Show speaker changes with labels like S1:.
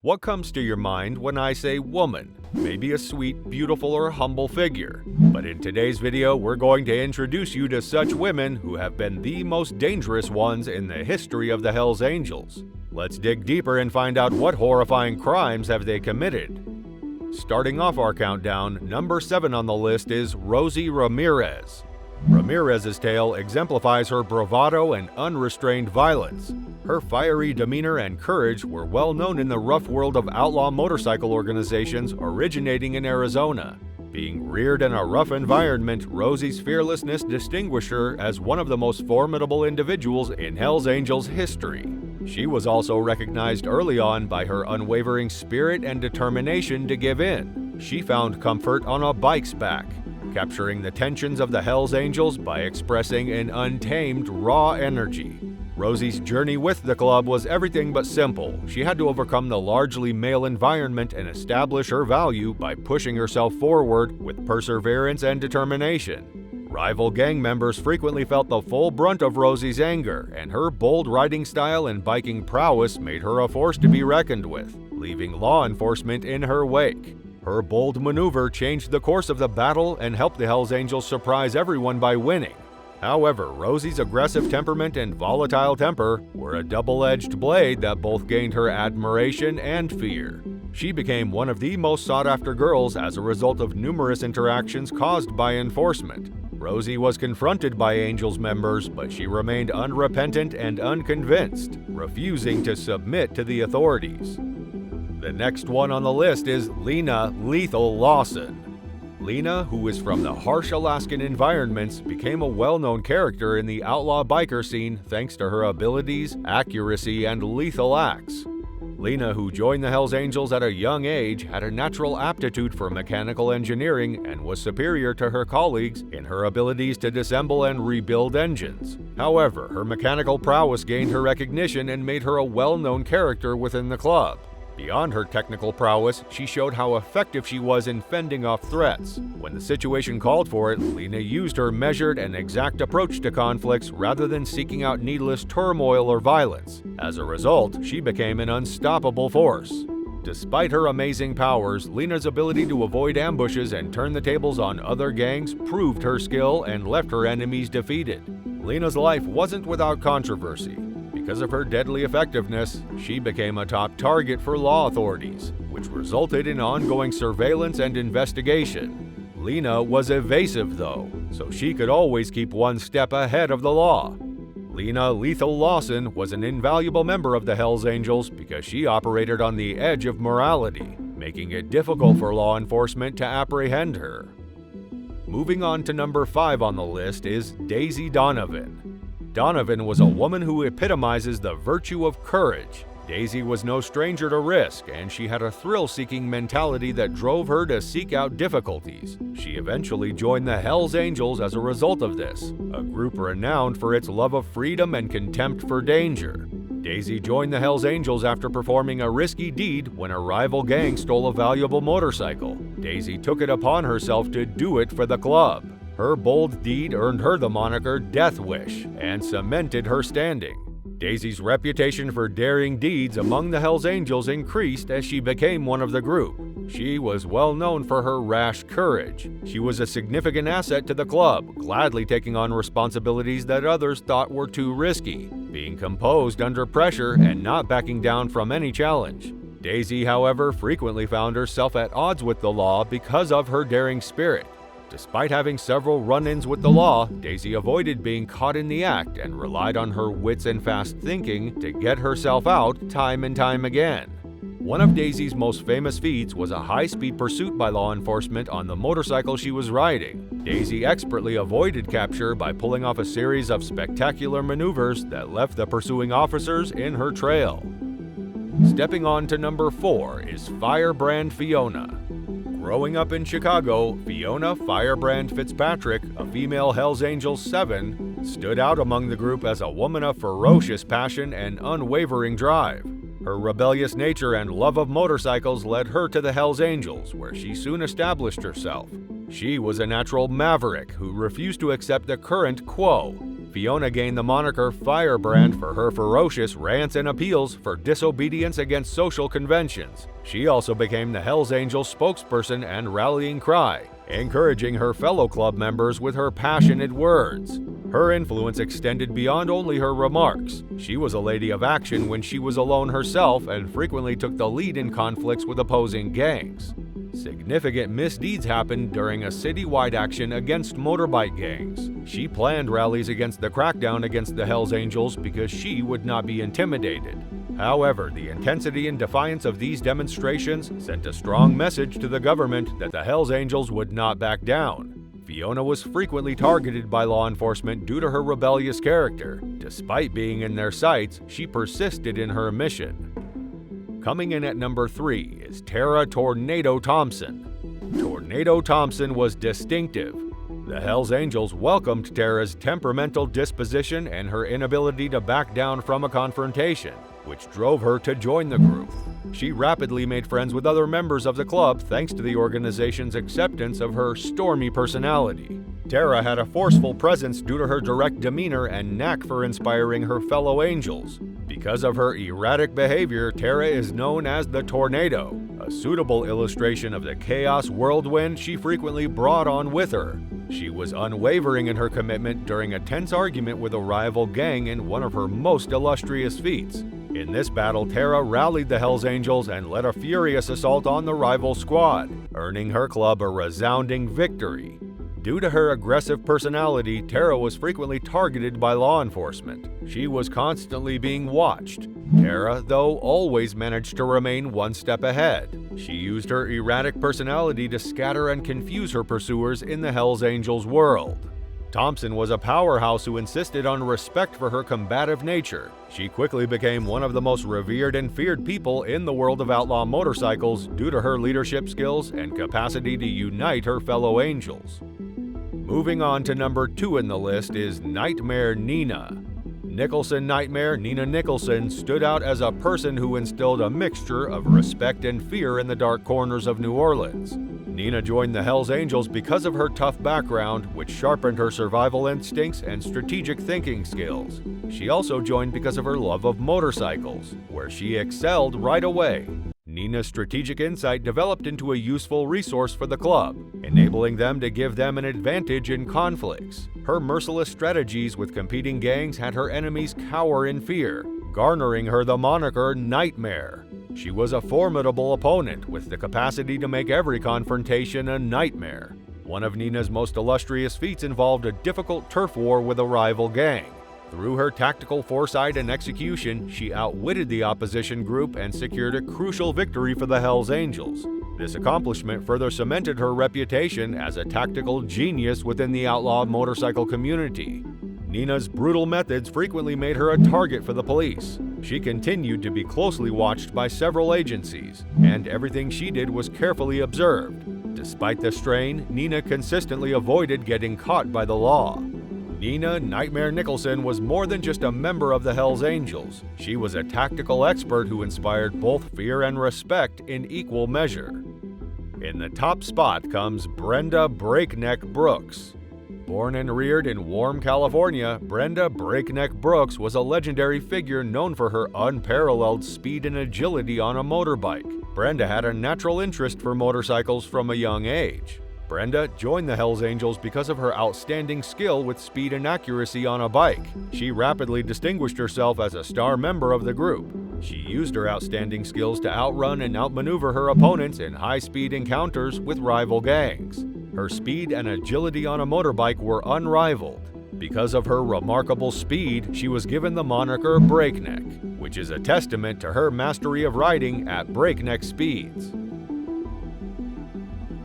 S1: What comes to your mind when I say woman? Maybe a sweet, beautiful, or humble figure. But in today's video, we're going to introduce you to such women who have been the most dangerous ones in the history of the Hells Angels. Let's dig deeper and find out what horrifying crimes have they committed. Starting off our countdown, number 7 on the list is ROSIE Ramirez. Ramirez's tale exemplifies her bravado and unrestrained violence. Her fiery demeanor and courage were well known in the rough world of outlaw motorcycle organizations originating in Arizona. Being reared in a rough environment, Rosie's fearlessness distinguished her as one of the most formidable individuals in Hells Angels history. She was also recognized early on by her unwavering spirit and determination to give in. She found comfort on a bike's back, capturing the tensions of the Hells Angels by expressing an untamed, raw energy. Rosie's journey with the club was everything but simple. She had to overcome the largely male environment and establish her value by pushing herself forward with perseverance and determination. Rival gang members frequently felt the full brunt of Rosie's anger, and her bold riding style and biking prowess made her a force to be reckoned with, leaving law enforcement in her wake. Her bold maneuver changed the course of the battle and helped the Hells Angels surprise everyone by winning. However, Rosie's aggressive temperament and volatile temper were a double-edged blade that both gained her admiration and fear. She became one of the most sought-after girls as a result of numerous interactions caused by enforcement. Rosie was confronted by Angels members, but she remained unrepentant and unconvinced, refusing to submit to the authorities. The next one on the list is LENA Lethal LAWSON. LENA, who is from the harsh Alaskan environments, became a well-known character in the outlaw biker scene thanks to her abilities, accuracy, and lethal acts. LENA, who joined the Hells Angels at a young age, had a natural aptitude for mechanical engineering and was superior to her colleagues in her abilities to disassemble and rebuild engines. However, her mechanical prowess gained her recognition and made her a well-known character within the club. Beyond her technical prowess, she showed how effective she was in fending off threats. When the situation called for it, LENA used her measured and exact approach to conflicts rather than seeking out needless turmoil or violence. As a result, she became an unstoppable force. Despite her amazing powers, LENA's ability to avoid ambushes and turn the tables on other gangs proved her skill and left her enemies defeated. LENA's life wasn't without controversy. Because of her deadly effectiveness, she became a top target for law authorities, which resulted in ongoing surveillance and investigation. LENA was evasive though, so she could always keep one step ahead of the law. LENA Lethal LAWSON was an invaluable member of the Hells Angels because she operated on the edge of morality, making it difficult for law enforcement to apprehend her. Moving on to number 5 on the list is Daisy Donovan. Donovan was a woman who epitomizes the virtue of courage. Daisy was no stranger to risk, and she had a thrill-seeking mentality that drove her to seek out difficulties. She eventually joined the Hells Angels as a result of this, a group renowned for its love of freedom and contempt for danger. Daisy joined the Hells Angels after performing a risky deed when a rival gang stole a valuable motorcycle. Daisy took it upon herself to do it for the club. Her bold deed earned her the moniker Death Wish and cemented her standing. Daisy's reputation for daring deeds among the Hells Angels increased as she became one of the group. She was well known for her rash courage. She was a significant asset to the club, gladly taking on responsibilities that others thought were too risky, being composed under pressure and not backing down from any challenge. Daisy, however, frequently found herself at odds with the law because of her daring spirit. Despite having several run-ins with the law, Daisy avoided being caught in the act and relied on her wits and fast thinking to get herself out time and time again. One of Daisy's most famous feats was a high-speed pursuit by law enforcement on the motorcycle she was riding. Daisy expertly avoided capture by pulling off a series of spectacular maneuvers that left the pursuing officers in her trail. Stepping on to number 4 is Firebrand Fiona. Growing up in Chicago, Fiona Firebrand Fitzpatrick, a female Hells Angels 7, stood out among the group as a woman of ferocious passion and unwavering drive. Her rebellious nature and love of motorcycles led her to the Hells Angels, where she soon established herself. She was a natural maverick who refused to accept the current quo. Fiona gained the moniker Firebrand for her ferocious rants and appeals for disobedience against social conventions. She also became the Hells Angels spokesperson and rallying cry, encouraging her fellow club members with her passionate words. Her influence extended beyond only her remarks. She was a lady of action when she was alone herself and frequently took the lead in conflicts with opposing gangs. Significant misdeeds happened during a citywide action against motorbike gangs. She planned rallies against the crackdown against the Hells Angels because she would not be intimidated. However, the intensity and defiance of these demonstrations sent a strong message to the government that the Hells Angels would not back down. Fiona was frequently targeted by law enforcement due to her rebellious character. Despite being in their sights, she persisted in her mission. Coming in at number 3 is Tara Tornado Thompson. Tornado Thompson was distinctive. The Hells Angels welcomed Tara's temperamental disposition and her inability to back down from a confrontation, which drove her to join the group. She rapidly made friends with other members of the club thanks to the organization's acceptance of her stormy personality. Tara had a forceful presence due to her direct demeanor and knack for inspiring her fellow angels. Because of her erratic behavior, Tara is known as the Tornado, a suitable illustration of the chaos whirlwind she frequently brought on with her. She was unwavering in her commitment during a tense argument with a rival gang in one of her most illustrious feats. In this battle, Tara rallied the Hells Angels and led a furious assault on the rival squad, earning her club a resounding victory. Due to her aggressive personality, Tara was frequently targeted by law enforcement. She was constantly being watched. Tara, though, always managed to remain one step ahead. She used her erratic personality to scatter and confuse her pursuers in the Hells Angels world. Thompson was a powerhouse who insisted on respect for her combative nature. She quickly became one of the most revered and feared people in the world of outlaw motorcycles due to her leadership skills and capacity to unite her fellow angels. Moving on to number 2 in the list is Nightmare Nina. Nicholson Nightmare Nina Nicholson stood out as a person who instilled a mixture of respect and fear in the dark corners of New Orleans. Nina joined the Hells Angels because of her tough background, which sharpened her survival instincts and strategic thinking skills. She also joined because of her love of motorcycles, where she excelled right away. Nina's strategic insight developed into a useful resource for the club, enabling them to give them an advantage in conflicts. Her merciless strategies with competing gangs had her enemies cower in fear, garnering her the moniker Nightmare. She was a formidable opponent with the capacity to make every confrontation a nightmare. One of Nina's most illustrious feats involved a difficult turf war with a rival gang. Through her tactical foresight and execution, she outwitted the opposition group and secured a crucial victory for the Hells Angels. This accomplishment further cemented her reputation as a tactical genius within the outlaw motorcycle community. Nina's brutal methods frequently made her a target for the police. She continued to be closely watched by several agencies, and everything she did was carefully observed. Despite the strain, Nina consistently avoided getting caught by the law. Nina Nightmare Nicholson was more than just a member of the Hells Angels. She was a tactical expert who inspired both fear and respect in equal measure. In the top spot comes Brenda Breakneck Brooks. Born and reared in warm California, Brenda Breakneck Brooks was a legendary figure known for her unparalleled speed and agility on a motorbike. Brenda had a natural interest for motorcycles from a young age. Brenda joined the Hells Angels because of her outstanding skill with speed and accuracy on a bike. She rapidly distinguished herself as a star member of the group. She used her outstanding skills to outrun and outmaneuver her opponents in high-speed encounters with rival gangs. Her speed and agility on a motorbike were unrivaled. Because of her remarkable speed, she was given the moniker Breakneck, which is a testament to her mastery of riding at breakneck speeds.